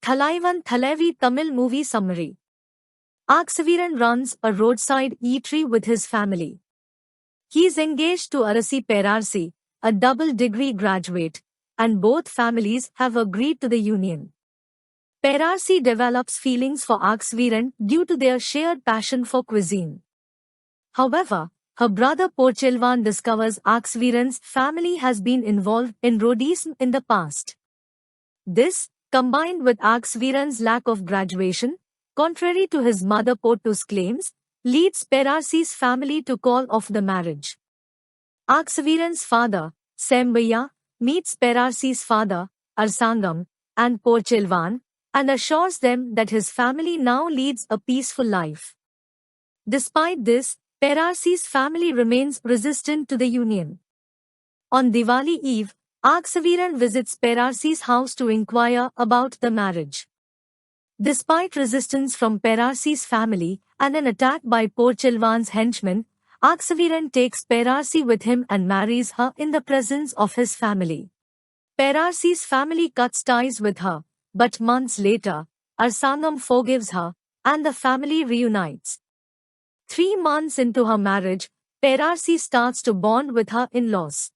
Thalaivan Thalavi Tamil movie summary. Aksaviran runs a roadside eatery with his family. He is engaged to Arasi Perarsi, a double-degree graduate, and both families have agreed to the union. Perarsi develops feelings for Aksaviran due to their shared passion for cuisine. However, her brother Porchelvan discovers Aksaviran's family has been involved in roadism in the past. This, combined with Aksaviran's lack of graduation, contrary to his mother Pottu's claims, leads Perarsi's family to call off the marriage. Aksaviran's father, Sembaya, meets Perarsi's father, Arsangam, and Porchelvan, and assures them that his family now leads a peaceful life. Despite this, Perarsi's family remains resistant to the union. On Diwali Eve, Aksaviran visits Perarsi's house to inquire about the marriage. Despite resistance from Perarsi's family and an attack by Porchelvan's henchmen, Aksaviran takes Perarsi with him and marries her in the presence of his family. Perarsi's family cuts ties with her, but months later, Arsangam forgives her, and the family reunites. 3 months into her marriage, Perarsi starts to bond with her in-laws.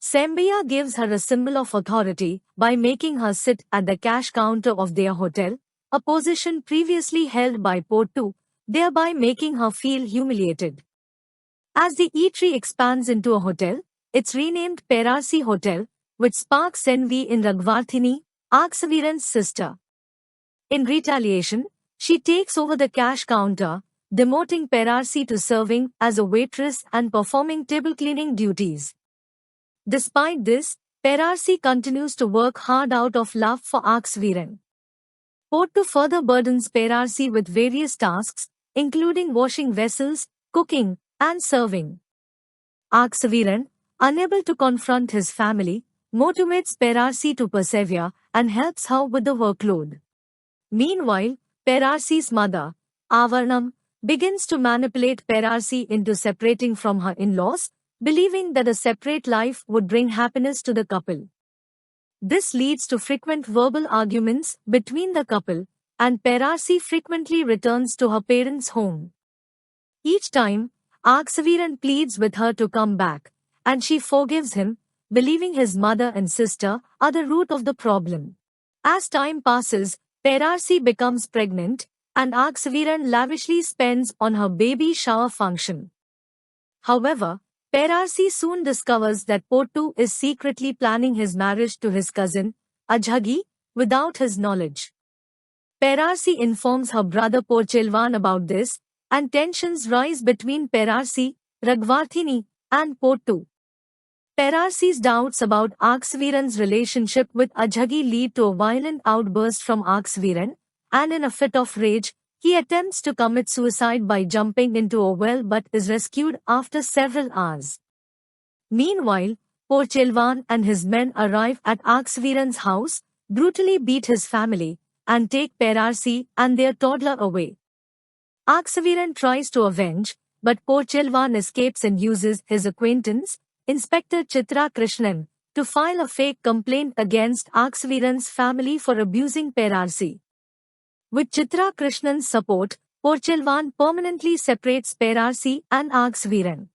Sembaya gives her a symbol of authority by making her sit at the cash counter of their hotel, a position previously held by Pottu, thereby making her feel humiliated. As the eatery expands into a hotel, it's renamed Perarsi Hotel, which sparks envy in Ragvarthini, Aksaviran's sister. In retaliation, she takes over the cash counter, demoting Perarsi to serving as a waitress and performing table cleaning duties. Despite this, Perarsi continues to work hard out of love for Aksaviran. Pottu further burdens Perarsi with various tasks, including washing vessels, cooking, and serving. Aksaviran, unable to confront his family, motivates Perarsi to persevere and helps her with the workload. Meanwhile, Perarsi's mother, Avarnam, begins to manipulate Perarsi into separating from her in-laws, believing that a separate life would bring happiness to the couple. This leads to frequent verbal arguments between the couple, and Perarsi frequently returns to her parents' home. Each time, Aksaviran pleads with her to come back, and she forgives him, believing his mother and sister are the root of the problem. As time passes, Perarsi becomes pregnant, and Aksaviran lavishly spends on her baby shower function. However, Perarsi soon discovers that Pottu is secretly planning his marriage to his cousin, Ajhagi, without his knowledge. Perarsi informs her brother Porchelvan about this, and tensions rise between Perarsi, Ragvarthini, and Pottu. Perarsi's doubts about Aksaviran's relationship with Ajhagi lead to a violent outburst from Aksaviran, and in a fit of rage, he attempts to commit suicide by jumping into a well but is rescued after several hours. Meanwhile, Porchelvan and his men arrive at Aksaviran's house, brutally beat his family, and take Perarsi and their toddler away. Aksaviran tries to avenge, but Porchelvan escapes and uses his acquaintance, Inspector Chitra Krishnan, to file a fake complaint against Aksaviran's family for abusing Perarsi. With Chitra Krishnan's support, Porchelvan permanently separates Perarsi and Aksaviran.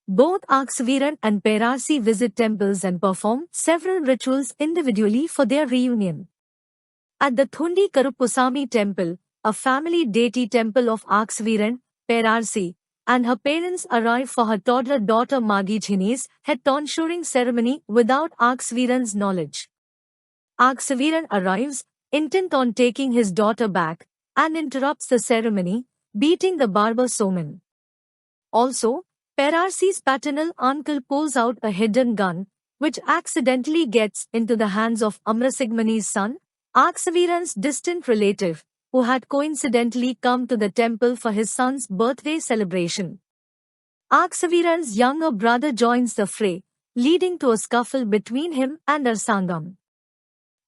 Both Aksaviran and Perarsi visit temples and perform several rituals individually for their reunion. At the Thundi Karupusami temple, a family deity temple of Aksaviran, Perarsi, and her parents arrive for her toddler daughter Magijhini's head tonsuring ceremony without Aksaviran's knowledge. Aksaviran arrives, intent on taking his daughter back, and interrupts the ceremony, beating the barber Soman. Also, Perarsi's paternal uncle pulls out a hidden gun, which accidentally gets into the hands of Amrasigmani's son, Aksaviran's distant relative, who had coincidentally come to the temple for his son's birthday celebration. Aksaviran's younger brother joins the fray, leading to a scuffle between him and Arsangam.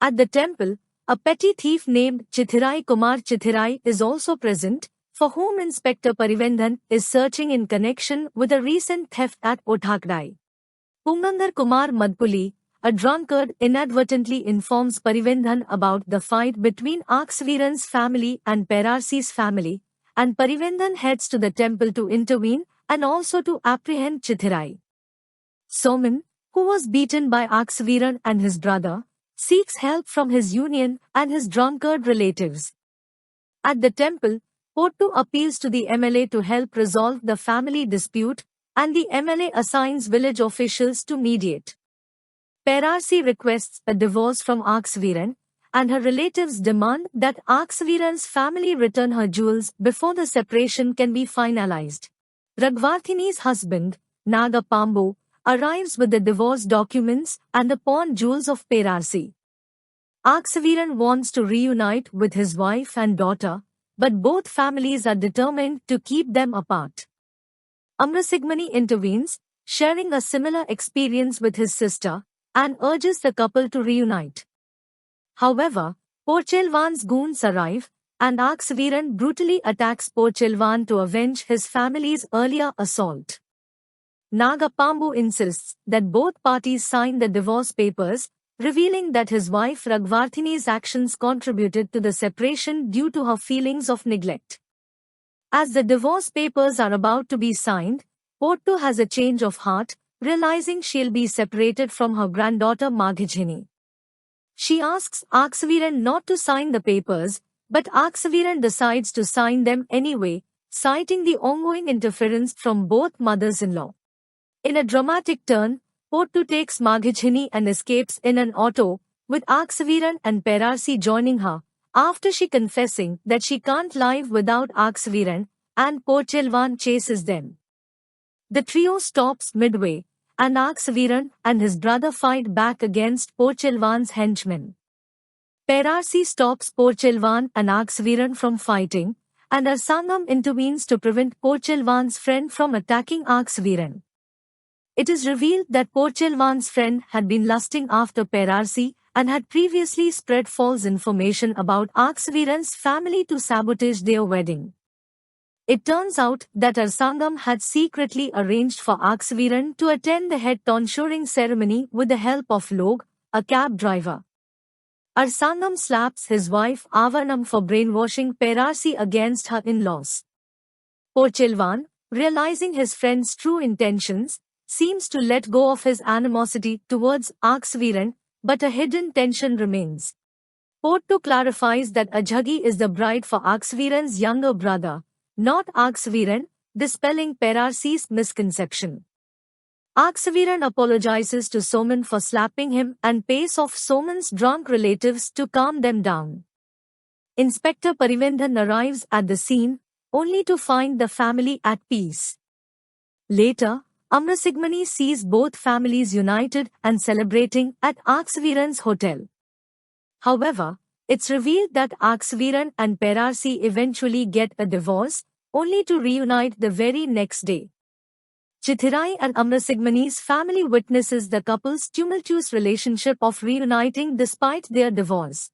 At the temple, a petty thief named Chithirai Kumar Chithirai is also present, for whom Inspector Parivendhan is searching in connection with a recent theft at Othakdai. Pungangar Kumar Madpuli, a drunkard inadvertently informs Parivendhan about the fight between Aksviran's family and Perarsi's family, and Parivendhan heads to the temple to intervene and also to apprehend Chithirai. Soman, who was beaten by Aksviran and his brother, seeks help from his union and his drunkard relatives. At the temple, Pottu appeals to the MLA to help resolve the family dispute, and the MLA assigns village officials to mediate. Perarsi requests a divorce from Aksviran, and her relatives demand that Aksviran's family return her jewels before the separation can be finalized. Ragvarthini's husband, Naga Pambu, arrives with the divorce documents and the pawn jewels of Perarsi. Aksviran wants to reunite with his wife and daughter, but both families are determined to keep them apart. Amrasigmani intervenes, sharing a similar experience with his sister, and urges the couple to reunite. However, Porchelwan's goons arrive, and Aksviran brutally attacks Porchelwan to avenge his family's earlier assault. Naga Pambu insists that both parties sign the divorce papers, revealing that his wife Ragvarthini's actions contributed to the separation due to her feelings of neglect. As the divorce papers are about to be signed, Pottu has a change of heart, realizing she'll be separated from her granddaughter Maghijini. She asks Aksviran not to sign the papers, but Aksviran decides to sign them anyway, citing the ongoing interference from both mothers-in-law. In a dramatic turn, Pottu takes Maghijini and escapes in an auto, with Aksviran and Perarsi joining her, after she confessing that she can't live without Aksviran, and Porchelwan chases them. The trio stops midway, and Aksviran and his brother fight back against Porchelwan's henchmen. Perarsi stops Porchelwan and Aksviran from fighting, and Arsangam intervenes to prevent Porchelwan's friend from attacking Aksviran. It is revealed that Porchelwan's friend had been lusting after Perarsi and had previously spread false information about Aksviran's family to sabotage their wedding. It turns out that Arsangam had secretly arranged for Aksviran to attend the head tonsuring ceremony with the help of Log, a cab driver. Arsangam slaps his wife Avarnam for brainwashing Perarsi against her in-laws. Porchelwan, realizing his friend's true intentions, seems to let go of his animosity towards Aksviran, but a hidden tension remains. Pottu clarifies that Ajhagi is the bride for Aksviran's younger brother, not Aksviran, dispelling Perarsi's misconception. Aksviran apologizes to Soman for slapping him and pays off Soman's drunk relatives to calm them down. Inspector Parivendhan arrives at the scene, only to find the family at peace. Later, Amrasigmani sees both families united and celebrating at Aksviran's hotel. However, it's revealed that Aksviran and Perarsi eventually get a divorce, only to reunite the very next day. Chithirai and Amrasigmani's family witnesses the couple's tumultuous relationship of reuniting despite their divorce.